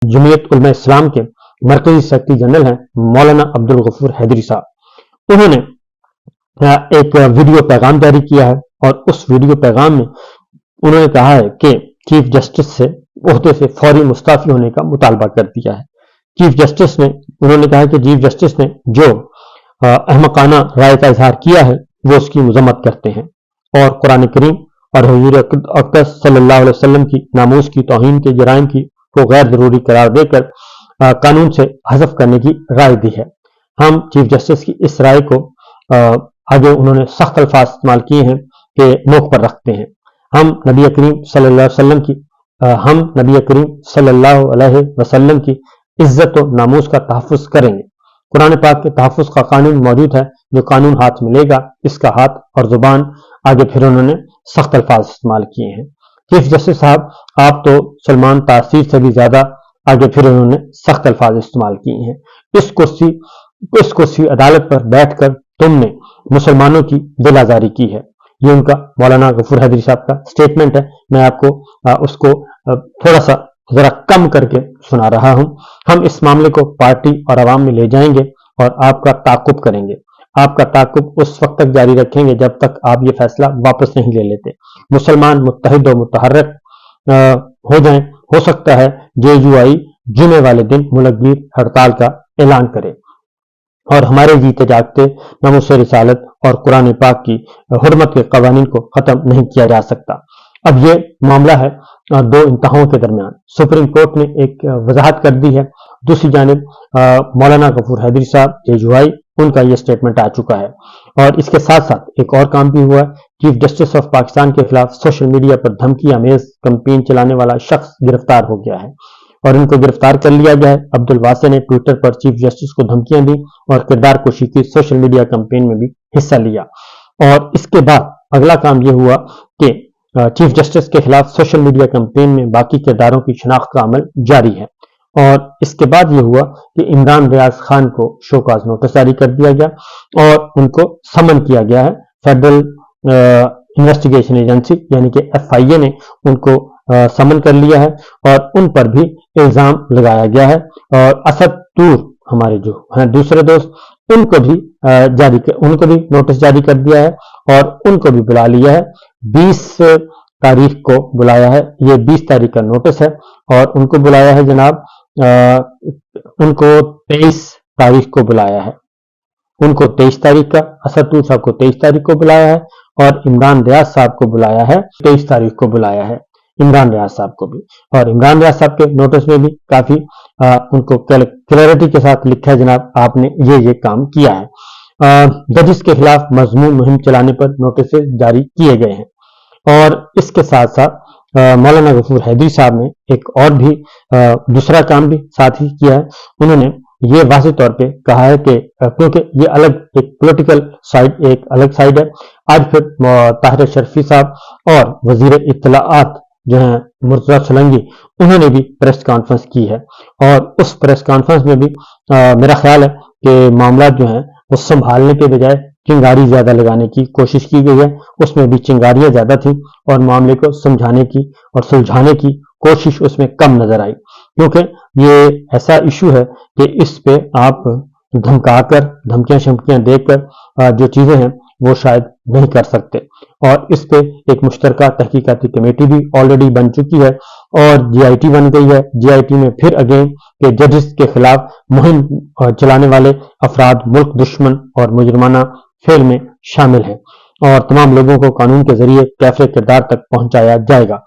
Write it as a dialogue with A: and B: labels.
A: जमीयत उलमा इस्लाम के मरकजी secretary general हैं मौलाना अब्दुल गफूर हैदरी साहब। उन्होंने एक वीडियो पैगाम जारी किया है और उस वीडियो पैगाम में उन्होंने कहा है कि चीफ जस्टिस से ओहदे से फौरी मुस्ताफी होने का मुतालबा कर दिया है। चीफ जस्टिस ने उन्होंने कहा कि चीफ जस्टिस ने जो अहमकाना राय का इजहार किया है वो उसकी मजम्मत करते हैं और कुरान करीम और हुजूर अक़दस सल्लल्लाहु अलैहि वसल्लम की नामूस की तौहीन के जराइम की को गैर जरूरी करार देकर कानून से हज़फ करने की राय दी है। हम चीफ जस्टिस की इस राय को आगे उन्होंने सख्त अल्फाज इस्तेमाल किए हैं कि नोक पर रखते हैं। हम नबी करीम सल्लल्लाहु अलैहि वसल्लम की इज्जत और नामूस का तहफ़्फ़ुज़ करेंगे। कुरान पाक के तहफ़्फ़ुज़ का कानून मौजूद है, जो कानून हाथ में लेगा इसका हाथ और जुबान, आगे फिर उन्होंने सख्त अल्फाज इस्तेमाल किए हैं। चीफ जस्टिस साहब, आप तो सलमान तासीर से भी ज्यादा, आगे फिर उन्होंने सख्त अल्फाज इस्तेमाल किए हैं। इस कुर्सी अदालत पर बैठकर तुमने मुसलमानों की दिल आजारी की है। ये उनका मौलाना गफूर हैदरी साहब का स्टेटमेंट है। मैं आपको उसको थोड़ा सा जरा कम करके सुना रहा हूं। हम इस मामले को पार्टी और आवाम में ले जाएंगे और आपका ताकुब करेंगे। आपका ताकुब उस वक्त तक जारी रखेंगे जब तक आप ये फैसला वापस नहीं ले लेते। मुसलमान मुत्तहिद और मुतहर्रिक हो जाएं। हो सकता है JUI जुमे वाले दिन मुलकगीर हड़ताल का ऐलान करे और हमारे जीते जागते नामूस रिसालत और कुरान पाक की हुर्मत के कवानीन को खत्म नहीं किया जा सकता। अब ये मामला है दो इंतहाओं के दरमियान। सुप्रीम कोर्ट ने एक वजाहत कर दी है। दूसरी जानिब मौलाना गफूर हैदरी साहब JUI, उनका ये स्टेटमेंट आ चुका है और इसके साथ साथ एक और काम भी हुआ है। चीफ जस्टिस ऑफ पाकिस्तान के खिलाफ सोशल मीडिया पर धमकी आमेज कैंपेन चलाने वाला शख्स गिरफ्तार हो गया है और इनको गिरफ्तार कर लिया गया है। अब्दुल वासे ने ट्विटर पर चीफ जस्टिस को धमकियां दी और किरदार कुशी की सोशल मीडिया कैंपेन में भी हिस्सा लिया। और इसके बाद अगला काम यह हुआ कि चीफ जस्टिस के खिलाफ सोशल मीडिया कैंपेन में बाकी किरदारों की शिनाख्त का अमल जारी है और इसके बाद यह हुआ कि इमरान रियाज खान को शोकाज नोटिस जारी कर दिया गया और उनको समन किया गया है। फेडरल इन्वेस्टिगेशन एजेंसी यानी कि FIA ने उनको समन कर लिया है और उन पर भी इल्जाम लगाया गया है और असद तूर, हमारे जो हैं दूसरे दोस्त, उनको भी नोटिस जारी कर दिया है और उनको भी बुला लिया है। 20 तारीख को बुलाया है। ये 20 तारीख का नोटिस है और उनको बुलाया है जनाब, उनको 23 तारीख को बुलाया है। उनको 23 तारीख का, असदुल साहब को 23 तारीख को बुलाया है और इमरान रियाज साहब को बुलाया है 23 तारीख को बुलाया है इमरान रियाज साहब को भी। और इमरान रियाज साहब के नोटिस में भी काफी उनको क्लैरिटी के साथ लिखा है जनाब आपने ये काम किया है। जजिस के खिलाफ मजमून मुहिम चलाने पर नोटिस जारी किए गए हैं और इसके साथ साथ मौलाना गफूर हैदरी साहब ने एक और भी दूसरा काम भी साथ ही किया है। उन्होंने ये वाज़ेह तौर पे कहा है कि क्योंकि ये अलग एक पॉलिटिकल साइड, एक अलग साइड है, आज फिर ताहिर शर्फी साहब और वजीर इत्तलाआत जो हैं मुर्तज़ा सोलंकी, उन्होंने भी प्रेस कॉन्फ्रेंस की है और उस प्रेस कॉन्फ्रेंस में भी मेरा ख्याल है कि मामला जो है वो संभालने के बजाय चिंगारी ज्यादा लगाने की कोशिश की गई है। उसमें भी चिंगारियां ज्यादा थी और मामले को समझाने की और सुलझाने की कोशिश उसमें कम नजर आई, क्योंकि ये ऐसा इशू है कि इस पे आप धमकाकर, धमकियां शमकियां देकर जो चीजें हैं वो शायद नहीं कर सकते। और इस पे एक मुश्तरका तहकीकाती कमेटी भी ऑलरेडी बन चुकी है और GIT बन गई है। GIT में फिर अगेन के जजेस के खिलाफ मुहिम चलाने वाले अफराद मुल्क दुश्मन और मुजरमाना फेल में शामिल हैं और तमाम लोगों को कानून के जरिए कैफे किरदार तक पहुंचाया जाएगा।